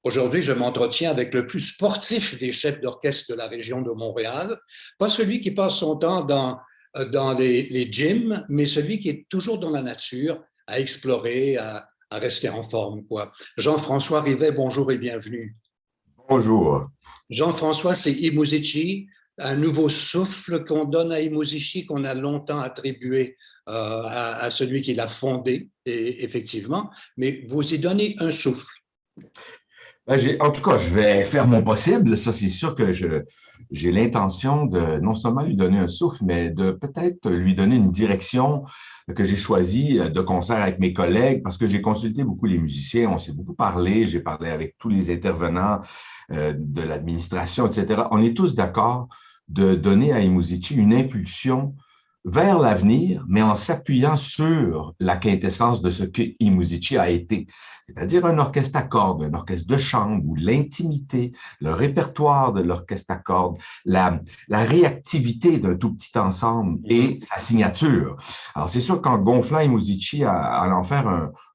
Aujourd'hui, je m'entretiens avec le plus sportif des chefs d'orchestre de la région de Montréal, pas celui qui passe son temps dans les gyms, mais celui qui est toujours dans la nature, à explorer, à rester en forme, quoi. Jean-François Rivet, bonjour et bienvenue. Bonjour. Jean-François, c'est Imuzici, un nouveau souffle qu'on donne à Imuzici, qu'on a longtemps attribué à celui qui l'a fondé, et, effectivement, mais vous y donnez un souffle. En tout cas, je vais faire mon possible. Ça, c'est sûr que j'ai l'intention de non seulement lui donner un souffle, mais de peut-être lui donner une direction que j'ai choisie de concert avec mes collègues parce que j'ai consulté beaucoup les musiciens, on s'est beaucoup parlé, j'ai parlé avec tous les intervenants de l'administration, etc. On est tous d'accord de donner à Imuzici une impulsion vers l'avenir, mais en s'appuyant sur la quintessence de ce que Imuzici a été, c'est-à-dire un orchestre à cordes, un orchestre de chambre où l'intimité, le répertoire de l'orchestre à cordes, la réactivité d'un tout petit ensemble et sa signature. Alors, c'est sûr qu'en gonflant Imuzici à en faire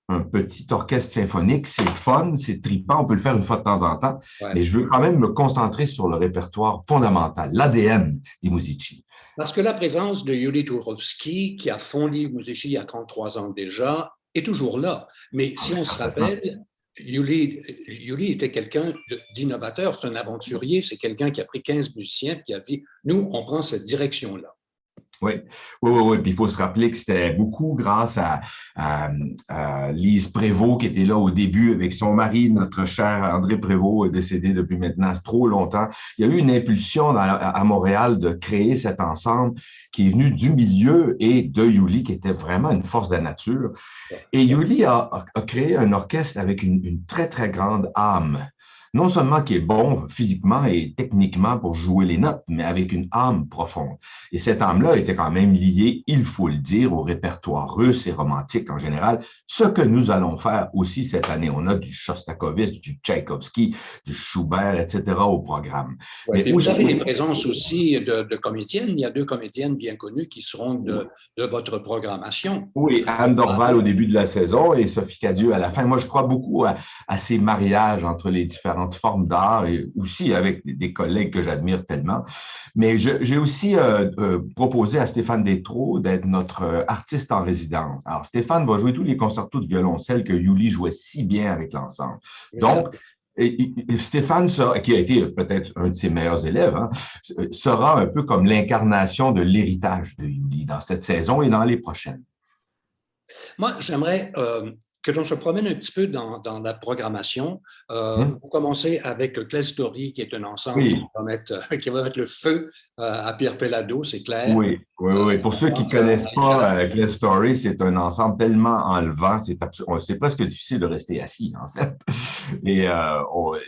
un petit orchestre symphonique, c'est fun, c'est trippant, on peut le faire une fois de temps en temps, Ouais. mais je veux quand même me concentrer sur le répertoire fondamental, l'ADN d'Imuzici. Parce que la présence de Yuli Turovsky, qui a fondé Musici il y a 33 ans déjà, est toujours là. Mais si on se rappelle, Yuli était quelqu'un d'innovateur, c'est un aventurier, c'est quelqu'un qui a pris 15 musiciens et qui a dit, nous, on prend cette direction-là. Oui, oui. Puis il faut se rappeler que c'était beaucoup grâce à Lise Prévost qui était là au début avec son mari, notre cher André Prévost, décédé depuis maintenant trop longtemps. Il y a eu une impulsion à Montréal de créer cet ensemble qui est venu du milieu et de Yuli, qui était vraiment une force de la nature. Et Yuli a créé un orchestre avec une très, très grande âme. Non seulement qui est bon physiquement et techniquement pour jouer les notes, mais avec une âme profonde. Et cette âme-là était quand même liée, il faut le dire, au répertoire russe et romantique en général, ce que nous allons faire aussi cette année. On a du Shostakovich, du Tchaïkovski, du Schubert, etc. au programme. Ouais, Mais et vous avez aussi, des présences aussi de comédiennes. Il y a deux comédiennes bien connues qui seront de votre programmation. oui, Anne Dorval au début de la saison et Sophie Cadieux à la fin. Moi, je crois beaucoup à ces mariages entre les différentes formes d'art et aussi avec des collègues que j'admire tellement. Mais j'ai aussi proposé à Stéphane Détrault d'être notre artiste en résidence. Alors, Stéphane va jouer tous les concertos de violoncelle que Yuli jouait si bien avec l'ensemble. Donc, et Stéphane, qui a été peut-être un de ses meilleurs élèves, hein, sera un peu comme l'incarnation de l'héritage de Yuli dans cette saison et dans les prochaines. Moi, j'aimerais que l'on se promène un petit peu dans la programmation. Vous commencez avec Clay Story, qui est un ensemble Oui, qui va mettre le feu à Pierre Pellado, c'est clair. oui. Pour ceux qui ne connaissent pas Clay Story, c'est un ensemble tellement enlevant, c'est presque difficile de rester assis, en fait. Et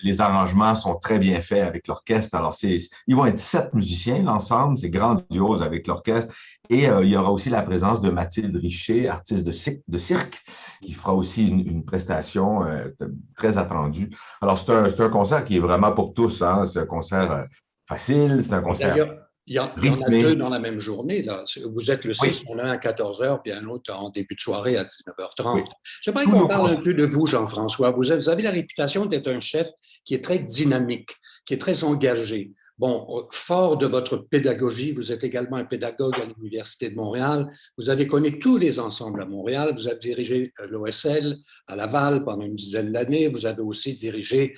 les arrangements sont très bien faits avec l'orchestre. Alors, ils vont être 7 musiciens, l'ensemble, c'est grandiose avec l'orchestre. Et il y aura aussi la présence de Mathilde Richer, artiste de cirque, qui fera aussi une prestation très attendue. Alors, c'est un concert qui est vraiment pour tous, hein. C'est un concert facile, c'est un concert D'ailleurs, il y en a deux rythmé. dans la même journée. Là. Vous êtes le 6, Oui, il y en a un à 14 heures, puis un autre en début de soirée à 19h30. oui. J'aimerais Tous qu'on nos parle un concerts. peu de vous, Jean-François. Vous avez la réputation d'être un chef qui est très dynamique, qui est très engagé. Bon, fort de votre pédagogie, vous êtes également un pédagogue à l'Université de Montréal. Vous avez connu tous les ensembles à Montréal. Vous avez dirigé l'OSL à Laval pendant une dizaine d'années. Vous avez aussi dirigé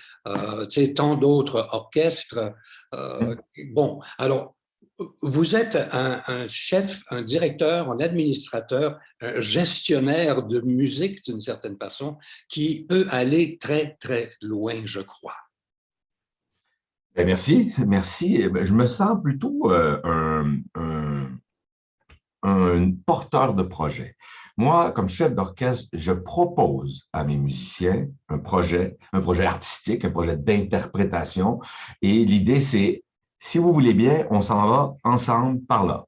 tant d'autres orchestres. Bon, alors, vous êtes un chef, un directeur, un administrateur, un gestionnaire de musique d'une certaine façon qui peut aller très, très loin, je crois. Ben, merci, merci. Eh ben, je me sens plutôt un porteur de projet. Moi, comme chef d'orchestre, je propose à mes musiciens un projet artistique, un projet d'interprétation. Et l'idée, c'est, si vous voulez bien, on s'en va ensemble par là.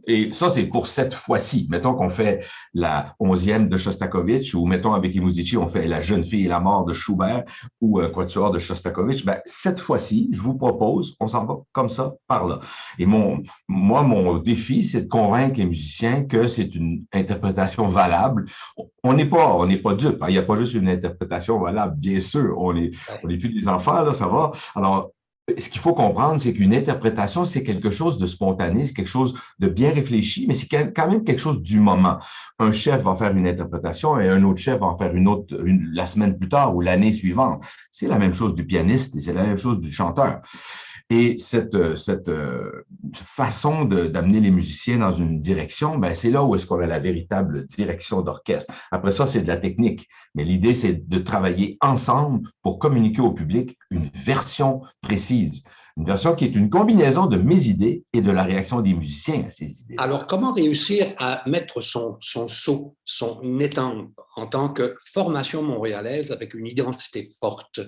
Et ça, c'est pour cette fois-ci. Mettons qu'on fait la 11e de Shostakovich, ou mettons avec Imuzici, on fait La jeune fille et la mort de Schubert, ou un quatuor de Shostakovich. Ben, cette fois-ci, je vous propose, on s'en va comme ça, par là. Et mon défi, c'est de convaincre les musiciens que c'est une interprétation valable. On n'est pas dupe, hein. Il n'y a pas juste une interprétation valable, bien sûr. On est plus des enfants, là, ça va. Alors, ce qu'il faut comprendre, c'est qu'une interprétation, c'est quelque chose de spontané, c'est quelque chose de bien réfléchi, mais c'est quand même quelque chose du moment. Un chef va faire une interprétation et un autre chef va en faire une autre la semaine plus tard ou l'année suivante. C'est la même chose du pianiste et c'est la même chose du chanteur. Et cette façon d'amener les musiciens dans une direction, ben, c'est là où est-ce qu'on a la véritable direction d'orchestre. Après ça, c'est de la technique. Mais l'idée, c'est de travailler ensemble pour communiquer au public une version précise. Une version qui est une combinaison de mes idées et de la réaction des musiciens à ces idées. Alors, comment réussir à mettre son sceau, son étampe en tant que formation montréalaise avec une identité forte?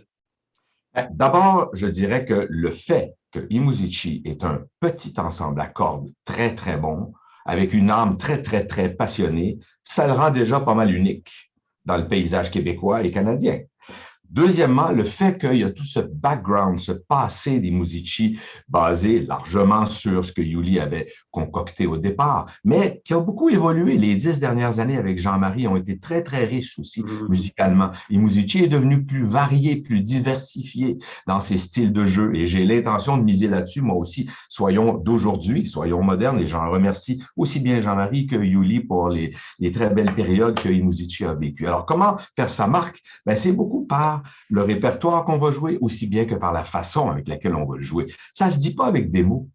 D'abord, je dirais que le fait que Imuzici est un petit ensemble à cordes très, très bon, avec une âme très, très, très passionnée, ça le rend déjà pas mal unique dans le paysage québécois et canadien. Deuxièmement, le fait qu'il y a tout ce background, ce passé des Musici basé largement sur ce que Yuli avait concocté au départ, mais qui a beaucoup évolué. Les 10 dernières années avec Jean-Marie ont été très, très riches aussi musicalement. Et Musici est devenu plus varié, plus diversifié dans ses styles de jeu et j'ai l'intention de miser là-dessus, moi aussi. Soyons d'aujourd'hui, soyons modernes et j'en remercie aussi bien Jean-Marie que Yuli pour les très belles périodes que Musici a vécues. Alors, comment faire sa marque? Ben, c'est beaucoup par le répertoire qu'on va jouer, aussi bien que par la façon avec laquelle on va le jouer. Ça ne se dit pas avec des mots.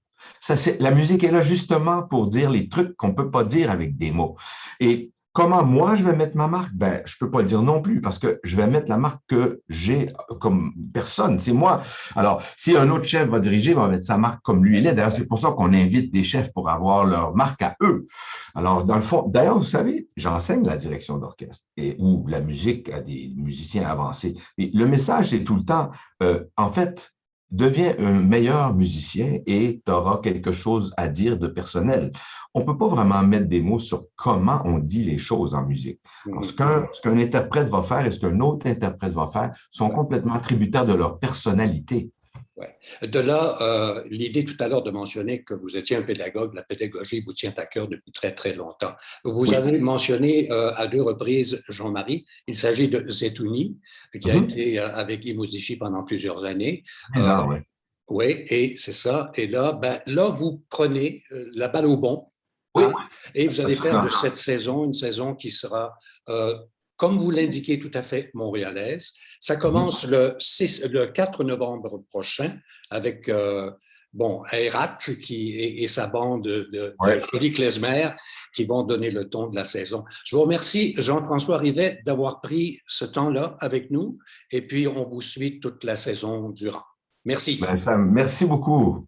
La musique est là justement pour dire les trucs qu'on ne peut pas dire avec des mots. Et comment moi je vais mettre ma marque? Ben, je ne peux pas le dire non plus parce que je vais mettre la marque que j'ai comme personne. C'est moi. Alors, si un autre chef va diriger, il va mettre sa marque comme lui il est. D'ailleurs, c'est pour ça qu'on invite des chefs pour avoir leur marque à eux. Alors, dans le fond, d'ailleurs, vous savez, j'enseigne la direction d'orchestre ou la musique à des musiciens avancés. Et le message, c'est tout le temps, en fait, deviens un meilleur musicien et tu auras quelque chose à dire de personnel. On ne peut pas vraiment mettre des mots sur comment on dit les choses en musique. Alors, ce qu'un interprète va faire et ce qu'un autre interprète va faire sont complètement tributaires de leur personnalité. Ouais. De là, l'idée tout à l'heure de mentionner que vous étiez un pédagogue, la pédagogie vous tient à cœur depuis très, très longtemps. Vous avez mentionné à 2 reprises Jean-Marie. Il s'agit de Zetouni, qui a été avec Imuzici pendant plusieurs années. 10 ans, oui. Oui, et c'est ça. Et là, là, vous prenez la balle au bon. Oui. Hein, et vous allez faire de cette saison une saison qui sera comme vous l'indiquez, tout à fait montréalaise. Ça commence le 4 novembre prochain avec Ayrat et sa bande de Julie Klezmer qui vont donner le ton de la saison. Je vous remercie, Jean-François Rivet, d'avoir pris ce temps-là avec nous et puis on vous suit toute la saison durant. Merci. Merci beaucoup.